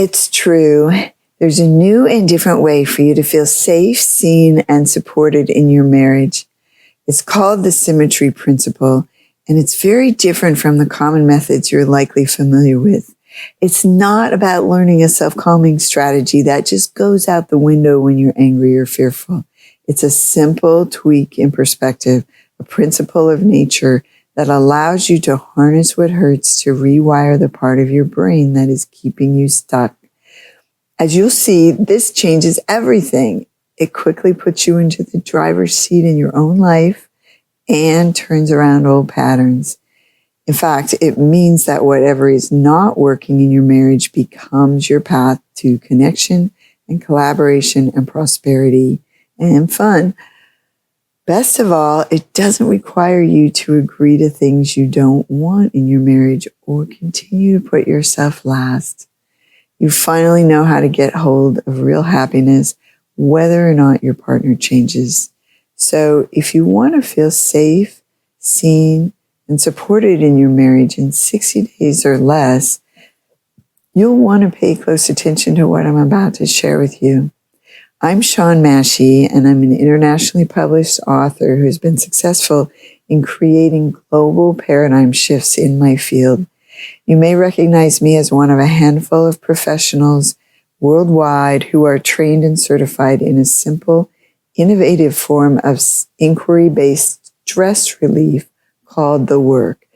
It's true. There's a new and different way for you to feel safe, seen, and supported in your marriage. It's called the Symmetry Principle, and it's very different from the common methods you're likely familiar with. It's not about learning a self-calming strategy that just goes out the window when you're angry or fearful. It's a simple tweak in perspective, a principle of nature that allows you to harness what hurts to rewire the part of your brain that is keeping you stuck. As you'll see, this changes everything. It quickly puts you into the driver's seat in your own life and turns around old patterns. In fact, it means that whatever is not working in your marriage becomes your path to connection and collaboration and prosperity and fun. Best of all, it doesn't require you to agree to things you don't want in your marriage or continue to put yourself last. You finally know how to get hold of real happiness, whether or not your partner changes. So if you want to feel safe, seen, and supported in your marriage in 60 days or less, you'll want to pay close attention to what I'm about to share with you. I'm Shawn Mashey, and I'm an internationally published author who has been successful in creating global paradigm shifts in my field. You may recognize me as one of a handful of professionals worldwide who are trained and certified in a simple, innovative form of inquiry-based stress relief called the work.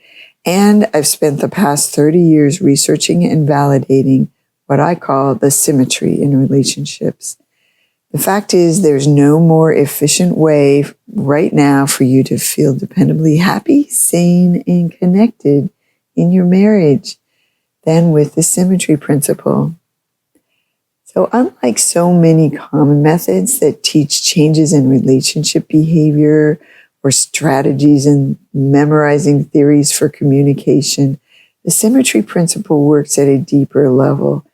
And I've spent the past 30 years researching and validating what I call the symmetry in relationships. The fact is, there's no more efficient way right now for you to feel dependably happy, sane, and connected in your marriage than with the symmetry principle. So unlike so many common methods that teach changes in relationship behavior or strategies in memorizing theories for communication, the symmetry principle works at a deeper level.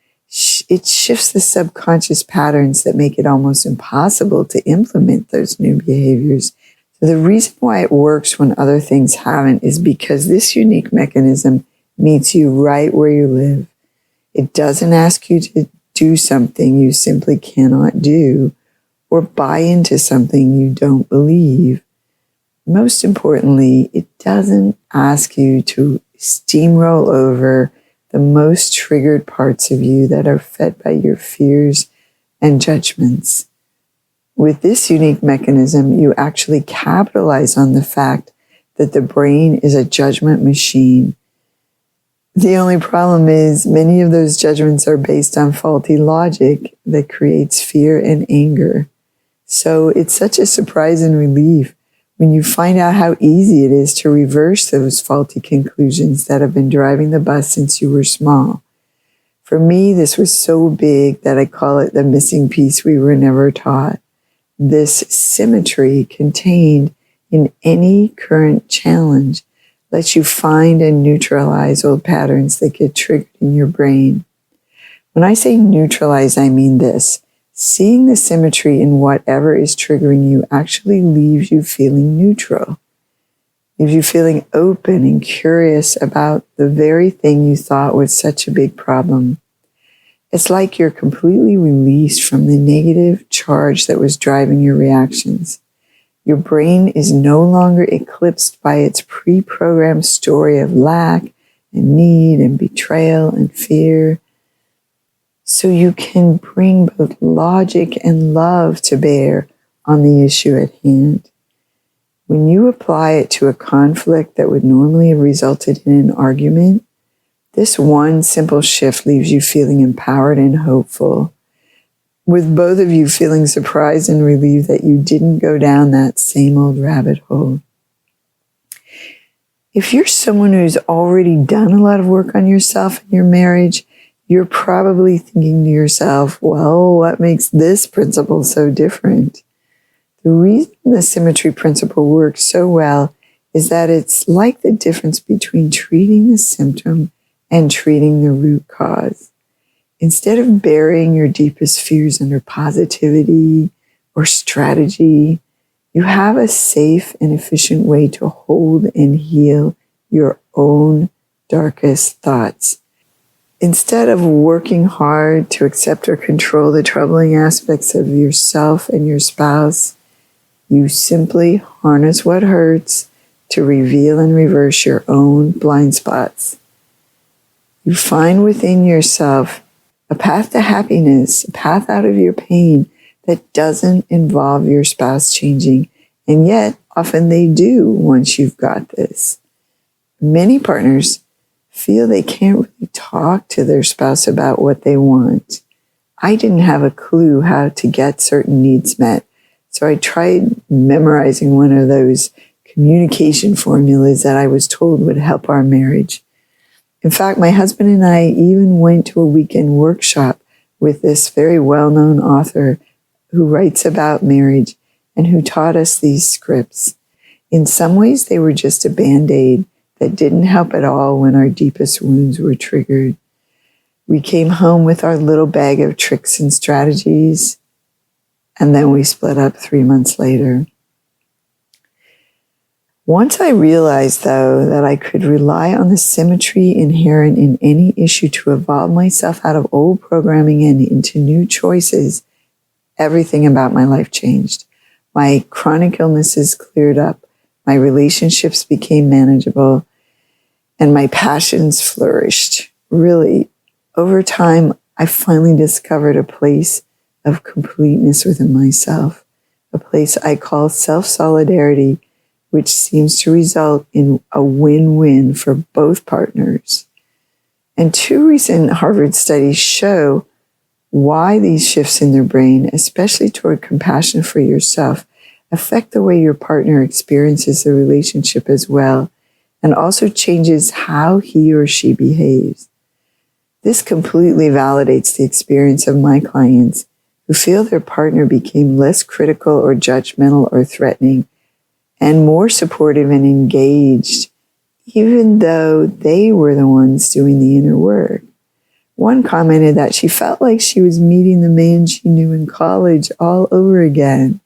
It shifts the subconscious patterns that make it almost impossible to implement those new behaviors. So the reason why it works when other things haven't is because this unique mechanism meets you right where you live. It doesn't ask you to do something you simply cannot do or buy into something you don't believe. Most importantly, it doesn't ask you to steamroll over the most triggered parts of you that are fed by your fears and judgments. With this unique mechanism, you actually capitalize on the fact that the brain is a judgment machine. The only problem is many of those judgments are based on faulty logic that creates fear and anger. So it's such a surprise and relief when you find out how easy it is to reverse those faulty conclusions that have been driving the bus since you were small. For me, this was so big that I call it the missing piece we were never taught. This symmetry contained in any current challenge lets you find and neutralize old patterns that get triggered in your brain. When I say neutralize, I mean this. Seeing the symmetry in whatever is triggering you actually leaves you feeling neutral, leaves you feeling open and curious about the very thing you thought was such a big problem. It's like you're completely released from the negative charge that was driving your reactions. Your brain is no longer eclipsed by its pre-programmed story of lack and need and betrayal and fear. So you can bring both logic and love to bear on the issue at hand. When you apply it to a conflict that would normally have resulted in an argument, this one simple shift leaves you feeling empowered and hopeful, with both of you feeling surprised and relieved that you didn't go down that same old rabbit hole. If you're someone who's already done a lot of work on yourself and your marriage, you're probably thinking to yourself, well, what makes this principle so different? The reason the symmetry principle works so well is that it's like the difference between treating the symptom and treating the root cause. Instead of burying your deepest fears under positivity or strategy, you have a safe and efficient way to hold and heal your own darkest thoughts. Instead of working hard to accept or control the troubling aspects of yourself and your spouse, you simply harness what hurts to reveal and reverse your own blind spots. You find within yourself a path to happiness, a path out of your pain that doesn't involve your spouse changing, and yet often they do once you've got this. Many partners feel they can't really talk to their spouse about what they want. I didn't have a clue how to get certain needs met, so I tried memorizing one of those communication formulas that I was told would help our marriage. In fact, my husband and I even went to a weekend workshop with this very well-known author who writes about marriage and who taught us these scripts. In some ways, they were just a Band-Aid that didn't help at all when our deepest wounds were triggered. We came home with our little bag of tricks and strategies, and then we split up 3 months later. Once I realized, though, that I could rely on the symmetry inherent in any issue to evolve myself out of old programming and into new choices, everything about my life changed. My chronic illnesses cleared up, my relationships became manageable, and my passions flourished. Really, over time, I finally discovered a place of completeness within myself, a place I call self-solidarity, which seems to result in a win-win for both partners. And 2 recent Harvard studies show why these shifts in their brain, especially toward compassion for yourself, affect the way your partner experiences the relationship as well, and also changes how he or she behaves. This completely validates the experience of my clients who feel their partner became less critical or judgmental or threatening, and more supportive and engaged, even though they were the ones doing the inner work. One commented that she felt like she was meeting the man she knew in college all over again.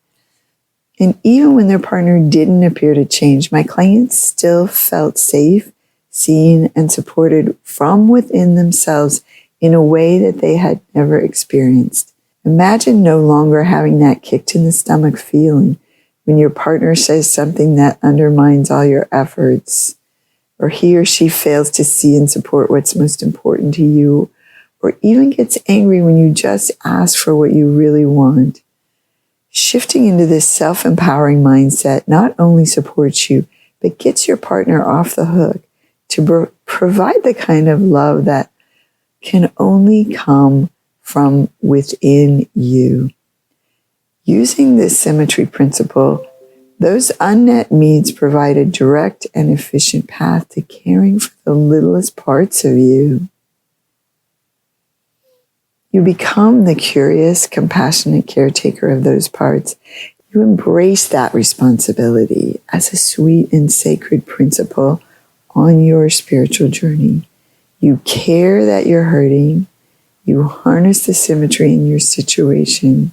And even when their partner didn't appear to change, my clients still felt safe, seen, and supported from within themselves in a way that they had never experienced. Imagine no longer having that kicked in the stomach feeling when your partner says something that undermines all your efforts, or he or she fails to see and support what's most important to you, or even gets angry when you just ask for what you really want. Shifting into this self-empowering mindset not only supports you, but gets your partner off the hook to provide the kind of love that can only come from within you. Using this symmetry principle, those unmet needs provide a direct and efficient path to caring for the littlest parts of you. You become the curious, compassionate caretaker of those parts. You embrace that responsibility as a sweet and sacred principle on your spiritual journey. You care that you're hurting. You harness the symmetry in your situation.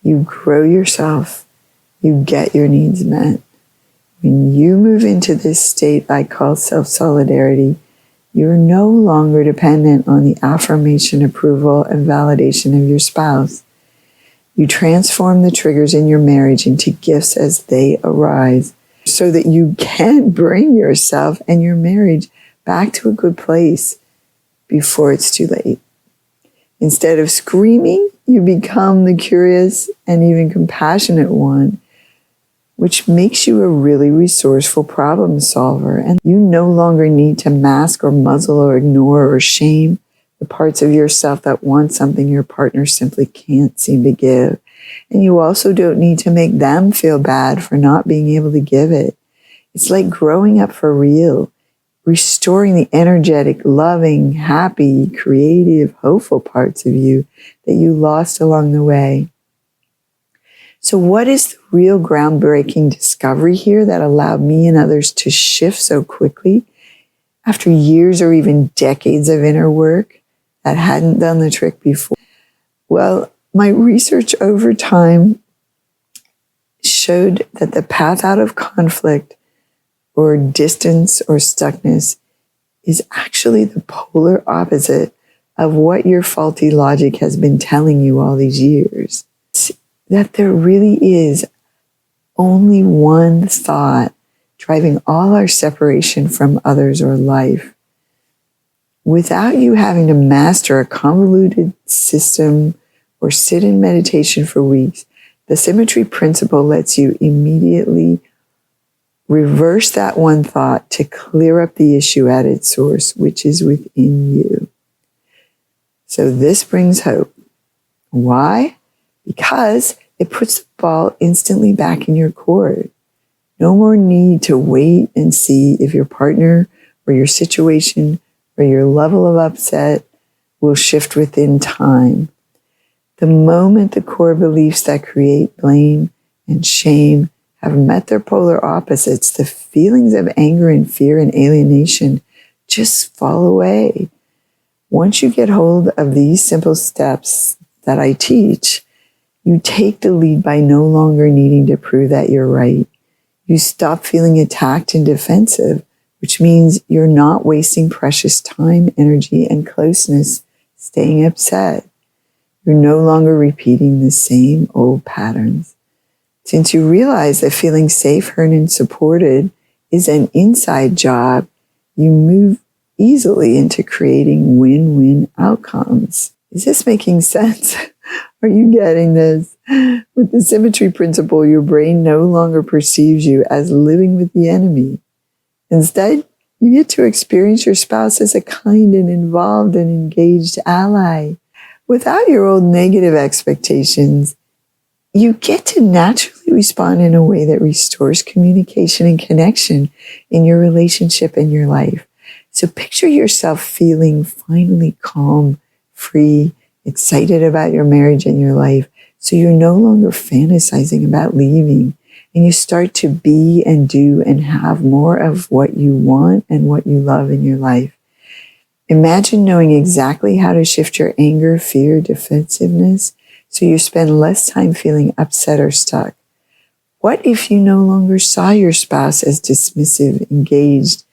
You grow yourself. You get your needs met. When you move into this state I call self-solidarity, you're no longer dependent on the affirmation, approval, and validation of your spouse. You transform the triggers in your marriage into gifts as they arise so that you can bring yourself and your marriage back to a good place before it's too late. Instead of screaming, you become the curious and even compassionate one, which makes you a really resourceful problem solver. And you no longer need to mask or muzzle or ignore or shame the parts of yourself that want something your partner simply can't seem to give. And you also don't need to make them feel bad for not being able to give it. It's like growing up for real, restoring the energetic, loving, happy, creative, hopeful parts of you that you lost along the way. So what is the real groundbreaking discovery here that allowed me and others to shift so quickly after years or even decades of inner work that hadn't done the trick before? Well, my research over time showed that the path out of conflict or distance or stuckness is actually the polar opposite of what your faulty logic has been telling you all these years. That there really is only one thought driving all our separation from others or life. Without you having to master a convoluted system or sit in meditation for weeks, the Symmetry Principle lets you immediately reverse that one thought to clear up the issue at its source, which is within you. So this brings hope. Why? Because it puts the ball instantly back in your court. No more need to wait and see if your partner or your situation or your level of upset will shift within time. The moment the core beliefs that create blame and shame have met their polar opposites, the feelings of anger and fear and alienation just fall away. Once you get hold of these simple steps that I teach, you take the lead by no longer needing to prove that you're right. You stop feeling attacked and defensive, which means you're not wasting precious time, energy, and closeness staying upset. You're no longer repeating the same old patterns. Since you realize that feeling safe, heard, and supported is an inside job, you move easily into creating win-win outcomes. Is this making sense? Are you getting this? With the Symmetry Principle, your brain no longer perceives you as living with the enemy. Instead, you get to experience your spouse as a kind and involved and engaged ally. Without your old negative expectations, you get to naturally respond in a way that restores communication and connection in your relationship and your life. So picture yourself feeling finally calm, free, excited about your marriage and your life. So you're no longer fantasizing about leaving, and you start to be and do and have more of what you want and what you love in your life. Imagine knowing exactly how to shift your anger, fear, defensiveness, so you spend less time feeling upset or stuck. What if you no longer saw your spouse as dismissive, engaged,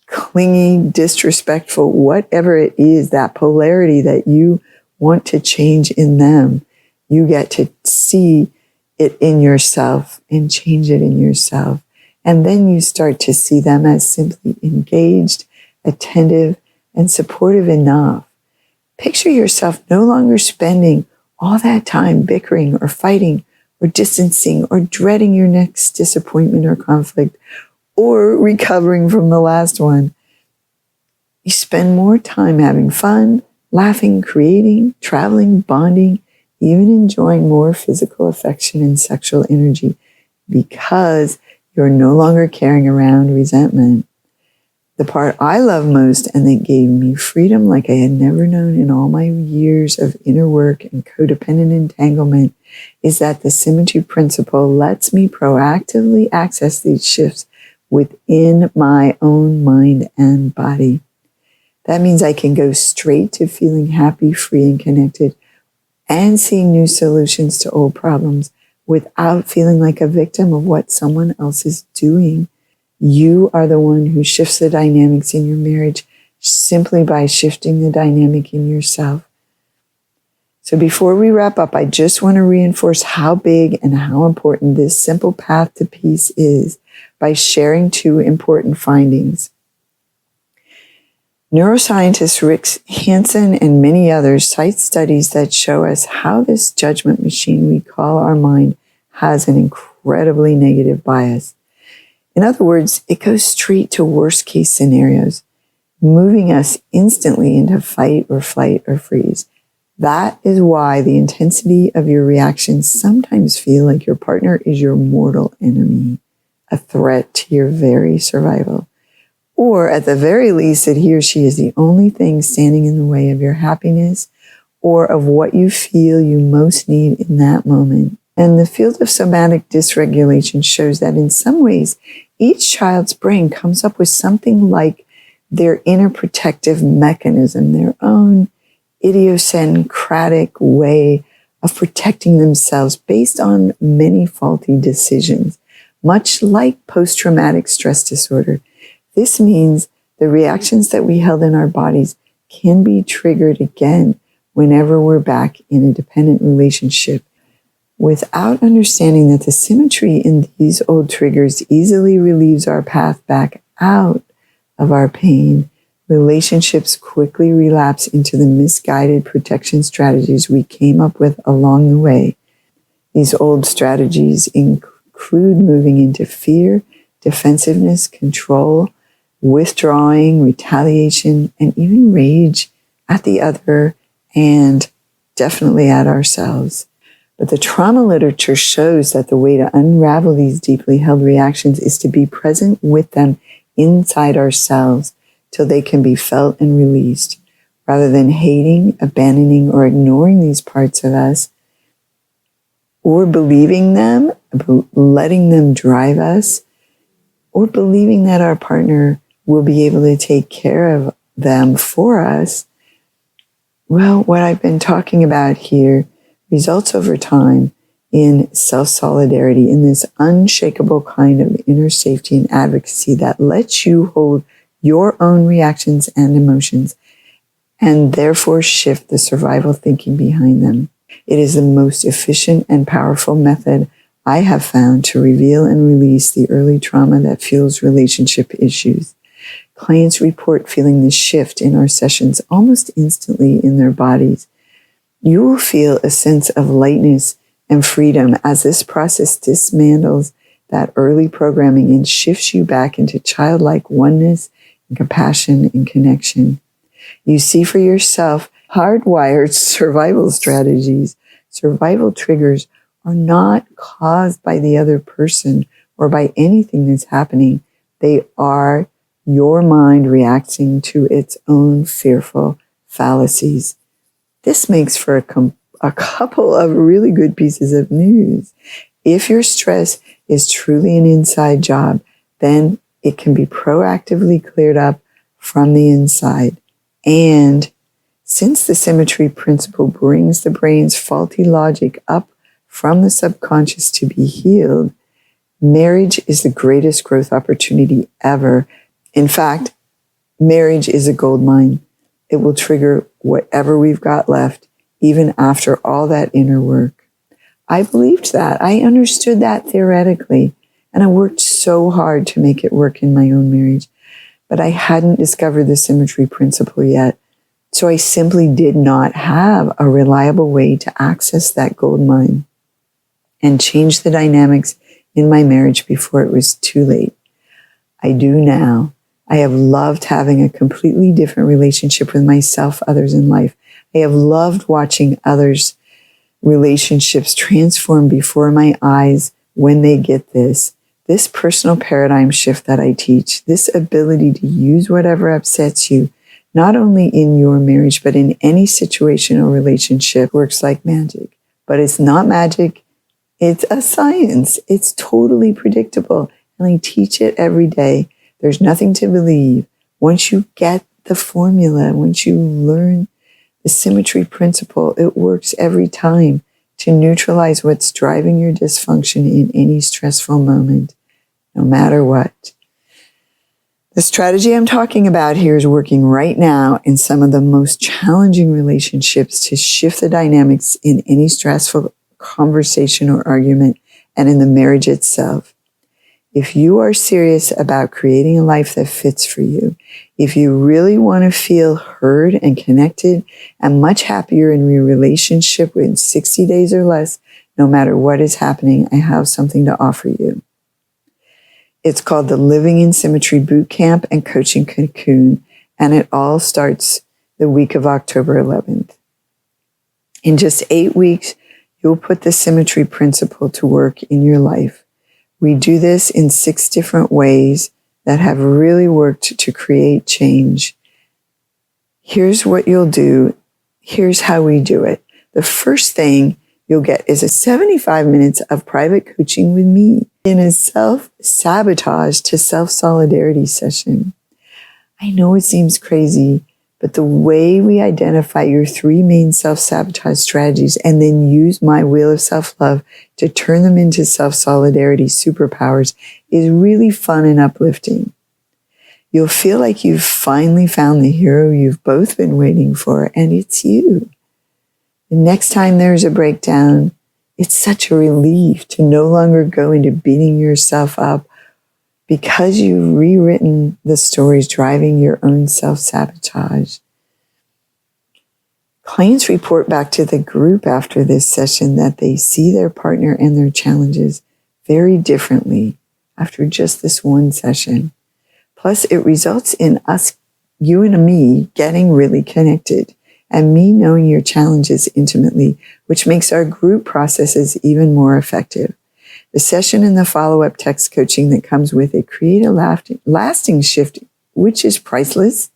clingy, disrespectful, whatever it is, that polarity that you want to change in them? You get to see it in yourself and change it in yourself. And then you start to see them as simply engaged, attentive, and supportive enough. Picture yourself no longer spending all that time bickering or fighting or distancing or dreading your next disappointment or conflict or recovering from the last one. You spend more time having fun, laughing, creating, traveling, bonding, even enjoying more physical affection and sexual energy because you're no longer carrying around resentment. The part I love most and that gave me freedom like I had never known in all my years of inner work and codependent entanglement is that the Symmetry Principle lets me proactively access these shifts within my own mind and body. That means I can go straight to feeling happy, free, and connected and seeing new solutions to old problems without feeling like a victim of what someone else is doing. You are the one who shifts the dynamics in your marriage simply by shifting the dynamic in yourself. So before we wrap up, I just want to reinforce how big and how important this simple path to peace is by sharing two important findings. Neuroscientist Rick Hansen and many others cite studies that show us how this judgment machine we call our mind has an incredibly negative bias. In other words, it goes straight to worst case scenarios, moving us instantly into fight or flight or freeze. That is why the intensity of your reactions sometimes feel like your partner is your mortal enemy, a threat to your very survival. Or at the very least, that he or she is the only thing standing in the way of your happiness or of what you feel you most need in that moment. And the field of somatic dysregulation shows that in some ways, each child's brain comes up with something like their inner protective mechanism, their own idiosyncratic way of protecting themselves based on many faulty decisions, much like post-traumatic stress disorder. This means the reactions that we held in our bodies can be triggered again whenever we're back in a dependent relationship. Without understanding that the symmetry in these old triggers easily relieves our path back out of our pain, relationships quickly relapse into the misguided protection strategies we came up with along the way. These old strategies include moving into fear, defensiveness, control, withdrawing, retaliation, and even rage at the other and definitely at ourselves. But the trauma literature shows that the way to unravel these deeply held reactions is to be present with them inside ourselves till they can be felt and released, rather than hating, abandoning, or ignoring these parts of us, or believing them, letting them drive us, or believing that our partner will be able to take care of them for us. Well, what I've been talking about here results over time in self-solidarity, in this unshakable kind of inner safety and advocacy that lets you hold your own reactions and emotions and therefore shift the survival thinking behind them. It is the most efficient and powerful method I have found to reveal and release the early trauma that fuels relationship issues. Clients report feeling this shift in our sessions almost instantly in their bodies. You will feel a sense of lightness and freedom as this process dismantles that early programming and shifts you back into childlike oneness and compassion and connection. You see for yourself hardwired survival strategies. Survival triggers are not caused by the other person or by anything that's happening. They are your mind reacting to its own fearful fallacies. This makes for a couple of really good pieces of news. If your stress is truly an inside job, then it can be proactively cleared up from the inside. And since the symmetry principle brings the brain's faulty logic up from the subconscious to be healed, marriage is the greatest growth opportunity ever. In fact, marriage is a gold mine. It will trigger whatever we've got left, even after all that inner work. I believed that. I understood that theoretically, and I worked so hard to make it work in my own marriage. But I hadn't discovered the symmetry principle yet, so I simply did not have a reliable way to access that gold mine and change the dynamics in my marriage before it was too late. I do now. I have loved having a completely different relationship with myself, others, in life. I have loved watching others' relationships transform before my eyes when they get this personal paradigm shift that I teach, this ability to use whatever upsets you, not only in your marriage, but in any situation or relationship, works like magic. But it's not magic. It's a science. It's totally predictable. And I teach it every day. There's nothing to believe. Once you get the formula, once you learn the symmetry principle, it works every time to neutralize what's driving your dysfunction in any stressful moment, no matter what. The strategy I'm talking about here is working right now in some of the most challenging relationships to shift the dynamics in any stressful conversation or argument and in the marriage itself. If you are serious about creating a life that fits for you, if you really want to feel heard and connected and much happier in your relationship in 60 days or less, no matter what is happening, I have something to offer you. It's called the Living in Symmetry Bootcamp and Coaching Cocoon, and it all starts the week of October 11th. In just 8 weeks, you'll put the symmetry principle to work in your life. We do this in 6 different ways that have really worked to create change. Here's what you'll do. Here's how we do it. The first thing you'll get is a 75 minutes of private coaching with me in a self-sabotage to self-solidarity session. I know it seems crazy, but the way we identify your 3 main self-sabotage strategies and then use my wheel of self-love to turn them into self-solidarity superpowers is really fun and uplifting. You'll feel like you've finally found the hero you've both been waiting for, and it's you. The next time there's a breakdown, it's such a relief to no longer go into beating yourself up because you've rewritten the stories driving your own self-sabotage. Clients report back to the group after this session that they see their partner and their challenges very differently after just this one session. Plus, it results in us, you and me, getting really connected and me knowing your challenges intimately, which makes our group processes even more effective. The session and the follow-up text coaching that comes with it create a lasting shift, which is priceless,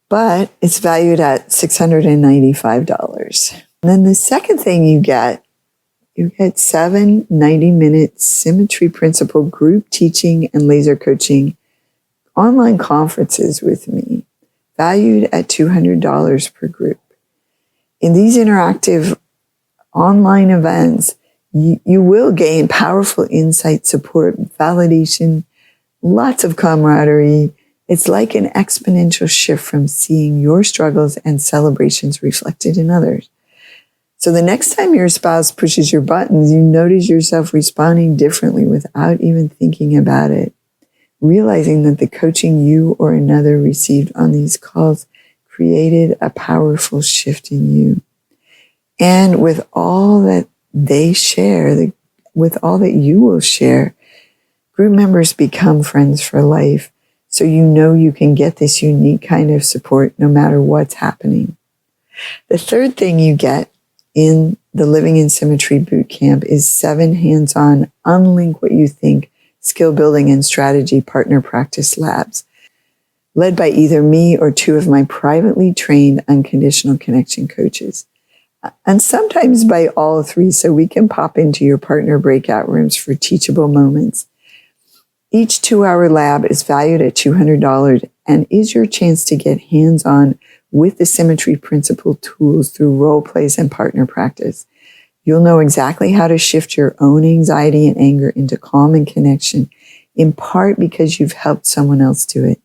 but it's valued at $695. And then the second thing you get 7 90-minute Symmetry Principle group teaching and laser coaching online conferences with me, valued at $200 per group. In these interactive online events, you will gain powerful insight, support, validation, lots of camaraderie. It's like an exponential shift from seeing your struggles and celebrations reflected in others. So the next time your spouse pushes your buttons, you notice yourself responding differently without even thinking about it, realizing that the coaching you or another received on these calls created a powerful shift in you. And with all that they share, with all that you will share, group members become friends for life. So you know you can get this unique kind of support no matter what's happening. The third thing you get in the Living in Symmetry Bootcamp is 7 hands-on, unlink what you think, skill building and strategy partner practice labs, led by either me or 2 of my privately trained unconditional connection coaches. And sometimes by all 3, so we can pop into your partner breakout rooms for teachable moments. Each 2-hour lab is valued at $200 and is your chance to get hands-on with the Symmetry Principle tools through role plays and partner practice. You'll know exactly how to shift your own anxiety and anger into calm and connection, in part because you've helped someone else do it.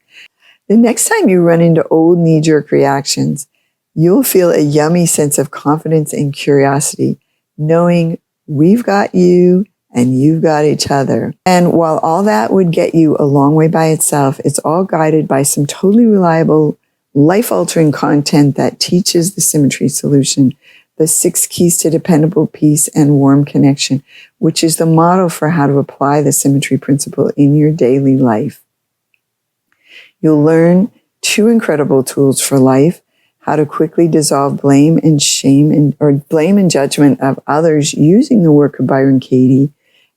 The next time you run into old knee-jerk reactions, you'll feel a yummy sense of confidence and curiosity, knowing we've got you and you've got each other. And while all that would get you a long way by itself, it's all guided by some totally reliable, life-altering content that teaches the symmetry solution, the 6 keys to dependable peace and warm connection, which is the model for how to apply the symmetry principle in your daily life. You'll learn 2 incredible tools for life: how to quickly dissolve blame and shame or blame and judgment of others using the work of Byron Katie,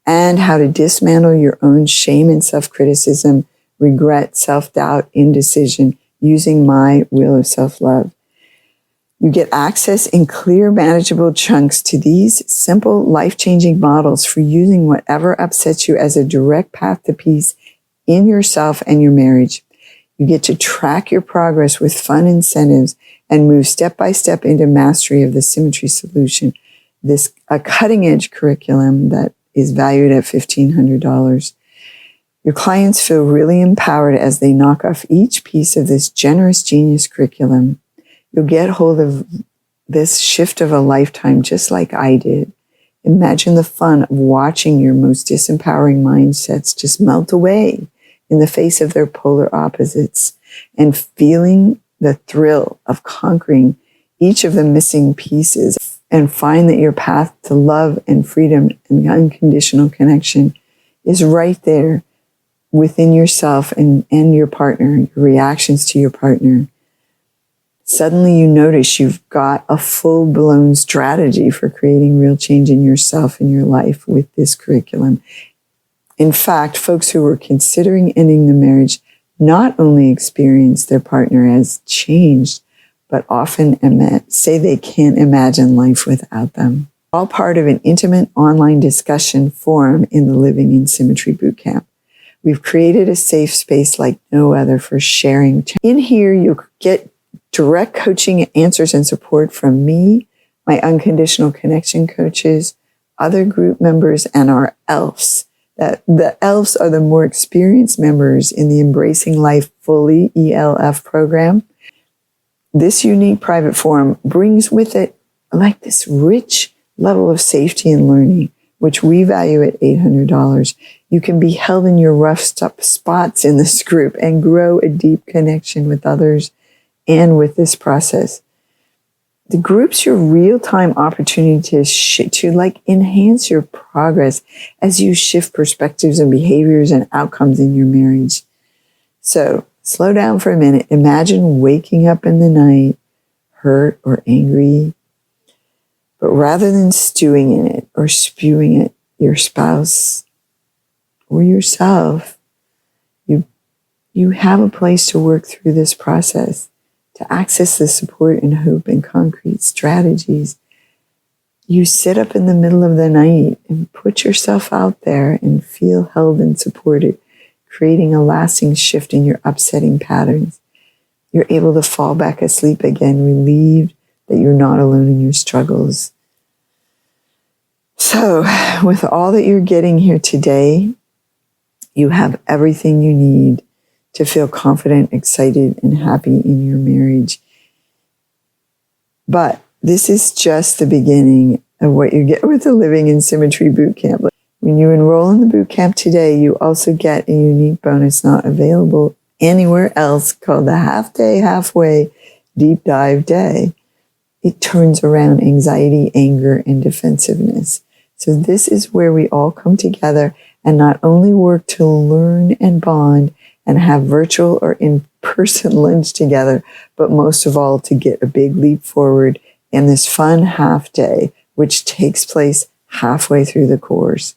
and how to dismantle your own shame and self-criticism, regret, self-doubt, indecision using my wheel of self-love. You get access in clear, manageable chunks to these simple, life-changing models for using whatever upsets you as a direct path to peace in yourself and your marriage. You get to track your progress with fun incentives and move step by step into mastery of the symmetry solution. This a cutting-edge curriculum that is valued at $1,500. Your clients feel really empowered as they knock off each piece of this generous genius curriculum. You'll get hold of this shift of a lifetime just like I did. Imagine the fun of watching your most disempowering mindsets just melt away in the face of their polar opposites and feeling the thrill of conquering each of the missing pieces, and find that your path to love and freedom and unconditional connection is right there within yourself and your partner, your reactions to your partner. Suddenly you notice you've got a full-blown strategy for creating real change in yourself and your life with this curriculum. In fact, folks who were considering ending the marriage not only experience their partner as changed, but often say they can't imagine life without them. All part of an intimate online discussion forum in the Living in Symmetry Bootcamp. We've created a safe space like no other for sharing. In here, you'll get direct coaching answers and support from me, my unconditional connection coaches, other group members, and our elves that the ELFs are the more experienced members in the Embracing Life Fully ELF program. This unique private forum brings with it like this rich level of safety and learning, which we value at $800. You can be held in your rough spots in this group and grow a deep connection with others and with this process. The group's your real-time opportunity to like enhance your progress as you shift perspectives and behaviors and outcomes in your marriage. So slow down for a minute. Imagine waking up in the night, hurt or angry, but rather than stewing in it or spewing at your spouse or yourself, you have a place to work through this process, to access the support and hope and concrete strategies. You sit up in the middle of the night and put yourself out there and feel held and supported, creating a lasting shift in your upsetting patterns. You're able to fall back asleep again, relieved that you're not alone in your struggles. So, with all that you're getting here today, you have everything you need to feel confident, excited, and happy in your marriage. But this is just the beginning of what you get with the Living in Symmetry Bootcamp. When you enroll in the bootcamp today, you also get a unique bonus not available anywhere else called the Half Day, Halfway Deep Dive Day. It turns around anxiety, anger, and defensiveness. So this is where we all come together and not only work to learn and bond and have virtual or in-person lunch together, but most of all to get a big leap forward in this fun half day, which takes place halfway through the course.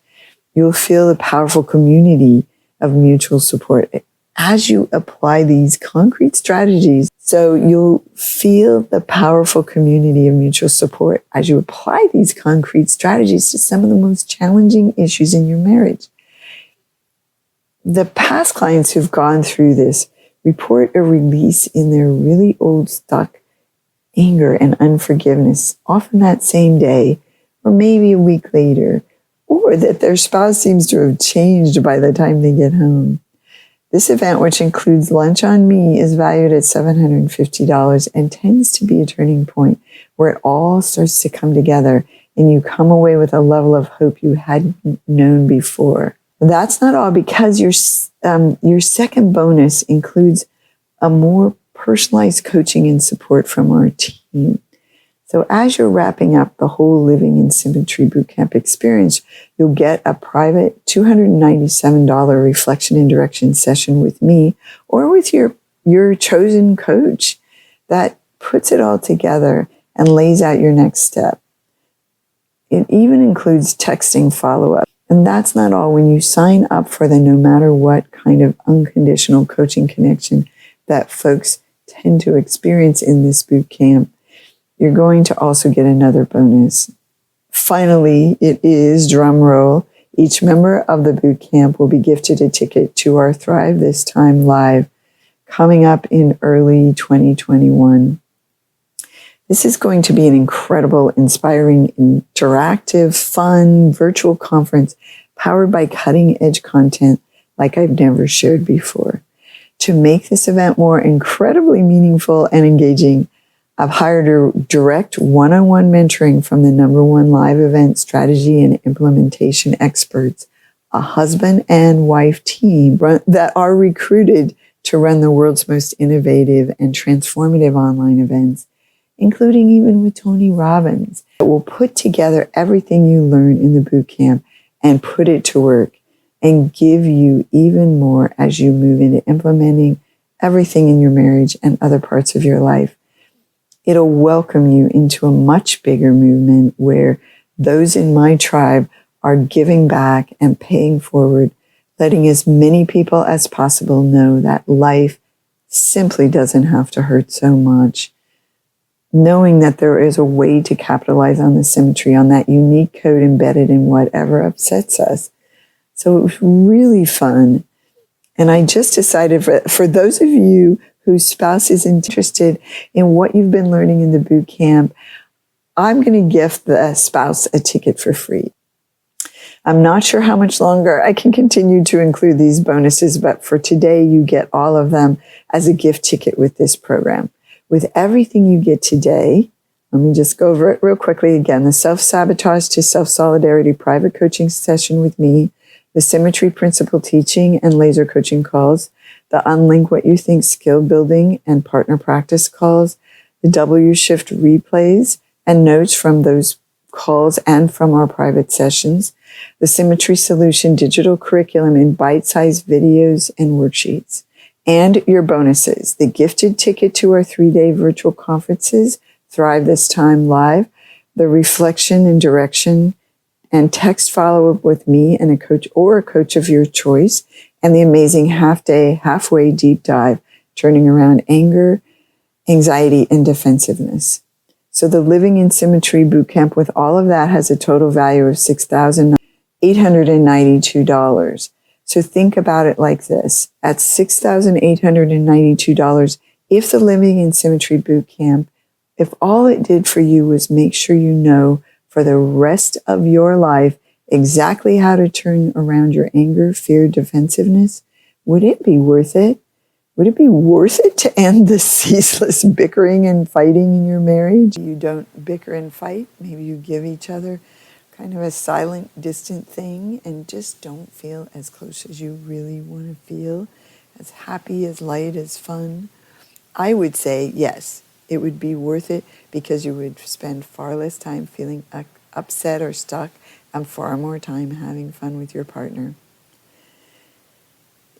You'll feel the powerful community of mutual support as you apply these concrete strategies. So you'll feel the powerful community of mutual support as you apply these concrete strategies to some of the most challenging issues in your marriage. The past clients who've gone through this report a release in their really old stuck anger and unforgiveness, often that same day, or maybe a week later, or that their spouse seems to have changed by the time they get home. This event, which includes lunch on me, is valued at $750 and tends to be a turning point where it all starts to come together and you come away with a level of hope you hadn't known before. That's not all, because your second bonus includes a more personalized coaching and support from our team. So as you're wrapping up the whole Living in Symmetry Bootcamp experience, you'll get a private $297 reflection and direction session with me or with your chosen coach that puts it all together and lays out your next step. It even includes texting follow-up. And that's not all. When you sign up for the no matter what kind of unconditional coaching connection that folks tend to experience in this boot camp, you're going to also get another bonus. Finally, it is, drum roll, each member of the boot camp will be gifted a ticket to our Thrive This Time Live coming up in early 2021. This is going to be an incredible, inspiring, interactive, fun, virtual conference powered by cutting-edge content like I've never shared before. To make this event more incredibly meaningful and engaging, I've hired a direct one-on-one mentoring from the #1 live event strategy and implementation experts, a husband and wife team that are recruited to run the world's most innovative and transformative online events, including even with Tony Robbins. It will put together everything you learn in the boot camp and put it to work and give you even more as you move into implementing everything in your marriage and other parts of your life. It'll welcome you into a much bigger movement where those in my tribe are giving back and paying forward, letting as many people as possible know that life simply doesn't have to hurt so much. Knowing that there is a way to capitalize on the symmetry, on that unique code embedded in whatever upsets us. So it was really fun. And I just decided for those of you whose spouse is interested in what you've been learning in the boot camp, I'm going to gift the spouse a ticket for free. I'm not sure how much longer I can continue to include these bonuses, but for today, you get all of them as a gift ticket with this program. With everything you get today, let me just go over it real quickly again. The self-sabotage to self-solidarity private coaching session with me, the Symmetry Principle teaching and laser coaching calls, the Unlink What You Think skill building and partner practice calls, the W Shift replays and notes from those calls and from our private sessions, the Symmetry Solution digital curriculum in bite-sized videos and worksheets, and your bonuses, the gifted ticket to our 3-day virtual conferences, Thrive This Time Live, the reflection and direction and text follow-up with me and a coach or a coach of your choice, and the amazing half-day, halfway deep dive, turning around anger, anxiety, and defensiveness. So the Living in Symmetry Bootcamp with all of that has a total value of $6,892. So think about it like this. At $6,892, if the Living in Symmetry Bootcamp, if all it did for you was make sure you know for the rest of your life exactly how to turn around your anger, fear, defensiveness, would it be worth it? Would it be worth it to end the ceaseless bickering and fighting in your marriage? You don't bicker and fight. Maybe you give each other kind of a silent, distant thing and just don't feel as close as you really want to feel, as happy, as light, as fun. I would say yes, it would be worth it because you would spend far less time feeling upset or stuck and far more time having fun with your partner.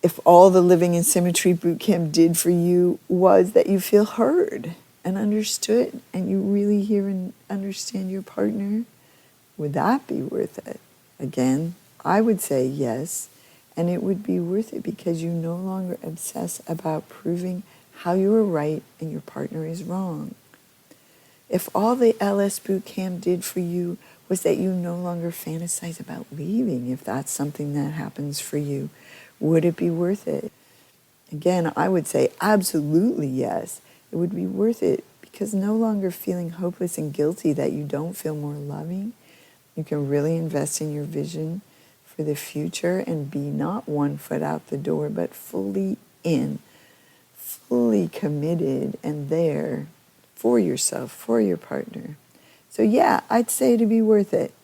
If all the Living in Symmetry Bootcamp did for you was that you feel heard and understood and you really hear and understand your partner, would that be worth it? Again, I would say yes, and it would be worth it because you no longer obsess about proving how you are right and your partner is wrong. If all the LS Bootcamp did for you was that you no longer fantasize about leaving, if that's something that happens for you, would it be worth it? Again, I would say absolutely yes. It would be worth it because no longer feeling hopeless and guilty that you don't feel more loving, you can really invest in your vision for the future and be not 1 foot out the door, but fully in, fully committed and there for yourself, for your partner. So yeah, I'd say it'd be worth it.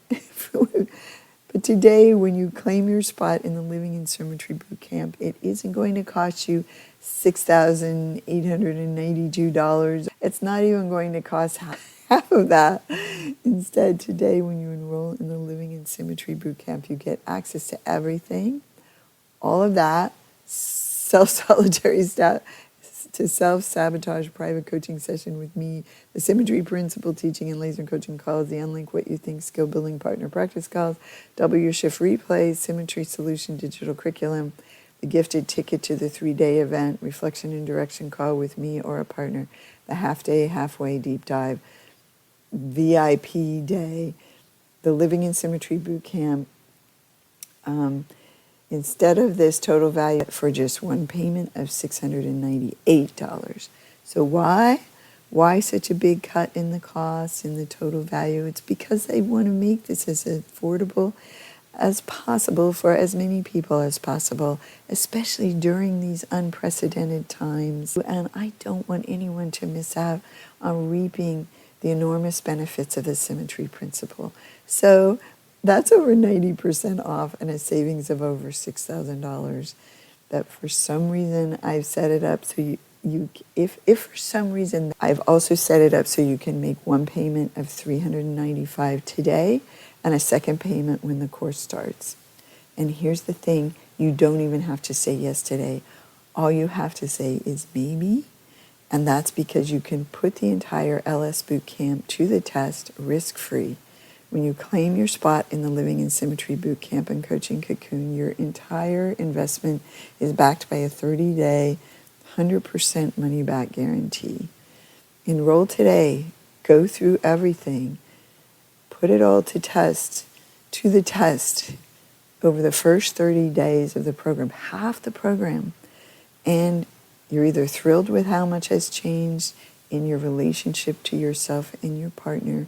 But today, when you claim your spot in the Living in Symmetry Bootcamp, it isn't going to cost you $6,892. It's not even going to cost half of that. Instead, today, when you enroll in the Living in Symmetry Bootcamp, you get access to everything, all of that, self-solitary stuff, to self-sabotage private coaching session with me, the Symmetry Principle teaching and laser coaching calls, the Unlink What You Think skill building partner practice calls, W Shift replays, Symmetry Solution digital curriculum, the gifted ticket to the 3-day event, reflection and direction call with me or a partner, the half-day, halfway deep dive, VIP day, the Living in Symmetry Bootcamp. Instead of this total value for just one payment of $698. So why? Why such a big cut in the cost, in the total value? It's because they want to make this as affordable as possible for as many people as possible, especially during these unprecedented times. And I don't want anyone to miss out on reaping the enormous benefits of the Symmetry Principle. So that's over 90% off and a savings of over $6,000. That for some reason I've set it up so if for some reason I've also set it up so you can make one payment of $395 today and a second payment when the course starts. And here's the thing, you don't even have to say yes today. All you have to say is maybe, and that's because you can put the entire LS Bootcamp to the test risk-free. When you claim your spot in the Living in Symmetry Bootcamp and Coaching Cocoon, your entire investment is backed by a 30-day, 100% money-back guarantee. Enroll today. Go through everything. Put it all to the test over the first 30 days of the program, half the program. And you're either thrilled with how much has changed in your relationship to yourself and your partner,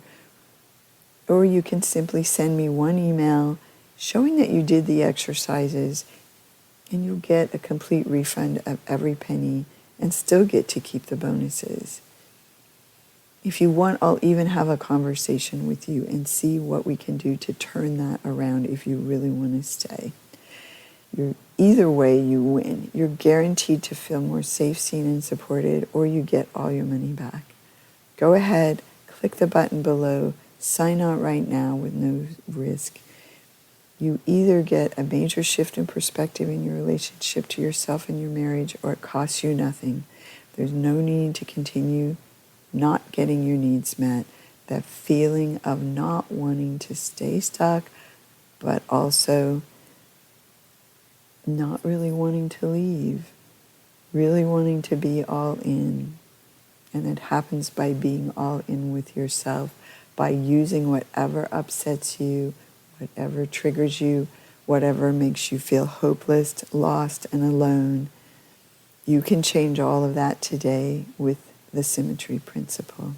or you can simply send me one email showing that you did the exercises, and you'll get a complete refund of every penny and still get to keep the bonuses. If you want, I'll even have a conversation with you and see what we can do to turn that around if you really want to stay. Either way, you win. You're guaranteed to feel more safe, seen, and supported, or you get all your money back. Go ahead, click the button below, sign out right now with no risk. You either get a major shift in perspective in your relationship to yourself and your marriage, or it costs you nothing. There's no need to continue not getting your needs met. That feeling of not wanting to stay stuck, but also not really wanting to leave, really wanting to be all in. And it happens by being all in with yourself, by using whatever upsets you, whatever triggers you, whatever makes you feel hopeless, lost, and alone. You can change all of that today with the Symmetry Principle.